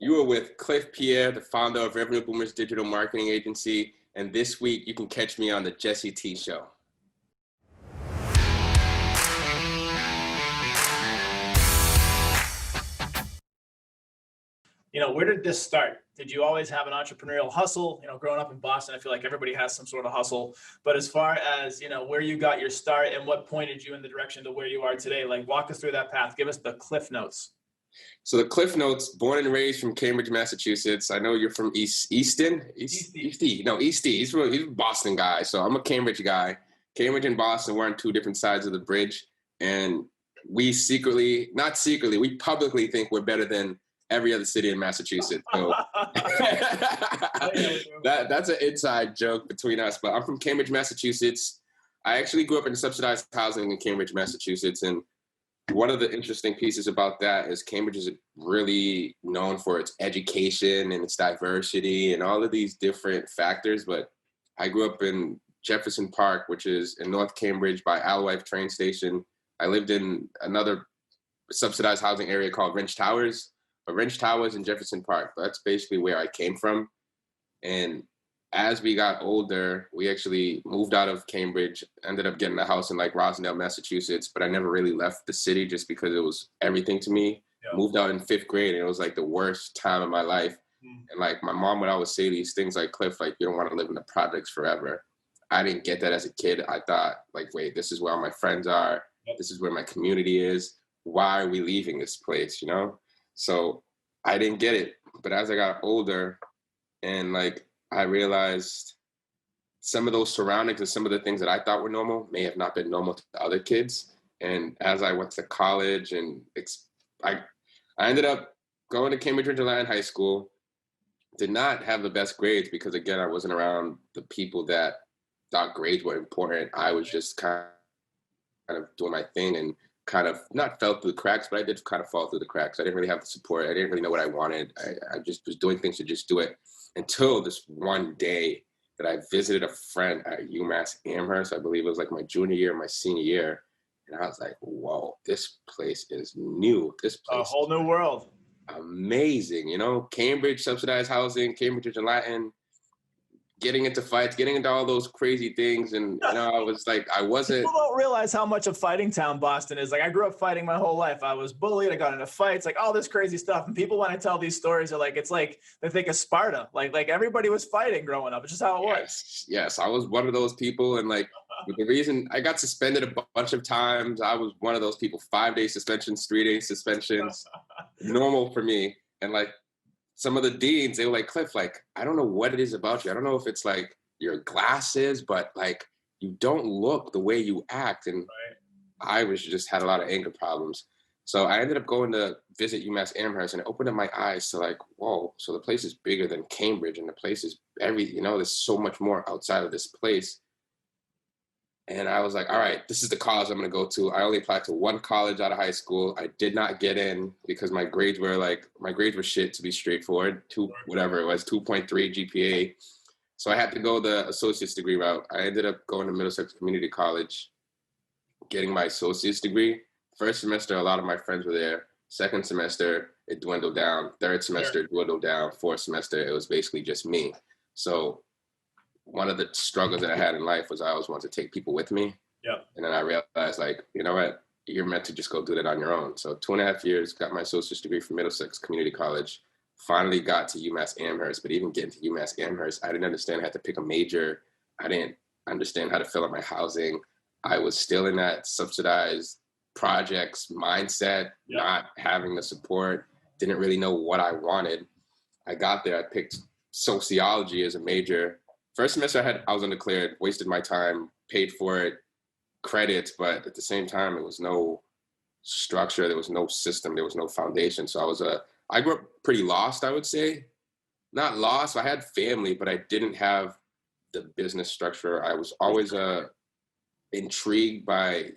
You are with Cliff Pierre, the founder of Revenue Boomers Digital Marketing Agency, and this week you can catch me on the Jesse T Show. Where did this start? Did you always have an entrepreneurial hustle? Growing up in Boston, I feel like everybody has some sort of hustle. But as far as, where you got your start and what pointed you in the direction to where you are today, like walk us through that path. Give us the Cliff Notes. So the Cliff Notes, born and raised from Cambridge, Massachusetts. I know you're from Easton? Eastie. No, Eastie. He's a Boston guy. So I'm a Cambridge guy. Cambridge and Boston, we're on two different sides of the bridge. And we we publicly think we're better than every other city in Massachusetts. So that's an inside joke between us. But I'm from Cambridge, Massachusetts. I actually grew up in subsidized housing in Cambridge, Massachusetts. And one of the interesting pieces about that is Cambridge is really known for its education and its diversity and all of these different factors. But I grew up in Jefferson Park, which is in North Cambridge by Alewife train station. I lived in another subsidized housing area called Wrench Towers. But Wrench Towers in Jefferson Park, that's basically where I came from. And as we got older, we actually moved out of Cambridge, ended up getting a house in like Rosendale, Massachusetts, but I never really left the city just because it was everything to me. Yeah. Moved out in 5th grade and it was like the worst time of my life. And like my mom would always say these things like, Cliff, like you don't want to live in the projects forever. I didn't get that as a kid. I thought like, wait, this is where all my friends are. This is where my community is. Why are we leaving this place, So I didn't get it. But as I got older and like I realized some of those surroundings and some of the things that I thought were normal may have not been normal to other kids. And as I went to college and I ended up going to Cambridge Interland High School, did not have the best grades because again, I wasn't around the people that thought grades were important. I was just kind of doing my thing and kind of not fell through the cracks, but I did kind of fall through the cracks. I didn't really have the support. I didn't really know what I wanted. I just was doing things to just do it until this one day that I visited a friend at UMass Amherst. I believe it was like my junior year, my senior year. And I was like, whoa, this place is new. This place a whole new world. Amazing. Cambridge subsidized housing, Cambridge Interlatin, getting into fights, getting into all those crazy things. And, I was like, I wasn't. People don't realize how much of fighting town Boston is. Like, I grew up fighting my whole life. I was bullied. I got into fights, like all this crazy stuff. And people, when I tell these stories, are like, it's like they think of Sparta. Like everybody was fighting growing up. It's just how it was. Yes. I was one of those people. And like, the reason I got suspended a bunch of times, I was one of those people, 5-day suspensions, 3-day suspensions, normal for me. And like, some of the deans, they were like, Cliff, like, I don't know what it is about you. I don't know if it's like your glasses, but like, you don't look the way you act. And I had a lot of anger problems. So I ended up going to visit UMass Amherst and it opened up my eyes to like, whoa, so the place is bigger than Cambridge and the place is there's so much more outside of this place. And I was like, all right, this is the college I'm going to go to. I only applied to one college out of high school. I did not get in because my grades were shit, to be straightforward. 2.3 GPA. So I had to go the associate's degree route. I ended up going to Middlesex Community College, getting my associate's degree. First semester, a lot of my friends were there. Second semester, it dwindled down. Third semester, it dwindled down. Fourth semester, it was basically just me. So one of the struggles that I had in life was I always wanted to take people with me. Yeah. And then I realized, like, you know what? You're meant to just go do that on your own. So 2.5 years, got my associate's degree from Middlesex Community College. Finally got to UMass Amherst. But even getting to UMass Amherst, I didn't understand I had to pick a major. I didn't understand how to fill out my housing. I was still in that subsidized projects mindset, not having the support, didn't really know what I wanted. I got there, I picked sociology as a major. First semester I was undeclared, wasted my time, paid for it, credits, but at the same time, there was no structure, there was no system, there was no foundation. So I grew up pretty lost, I would say. Not lost, I had family, but I didn't have the business structure. I was always intrigued by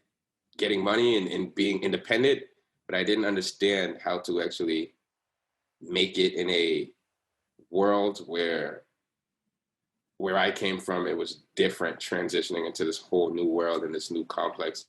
getting money and being independent, but I didn't understand how to actually make it in a world where I came from. It was different, transitioning into this whole new world and this new complex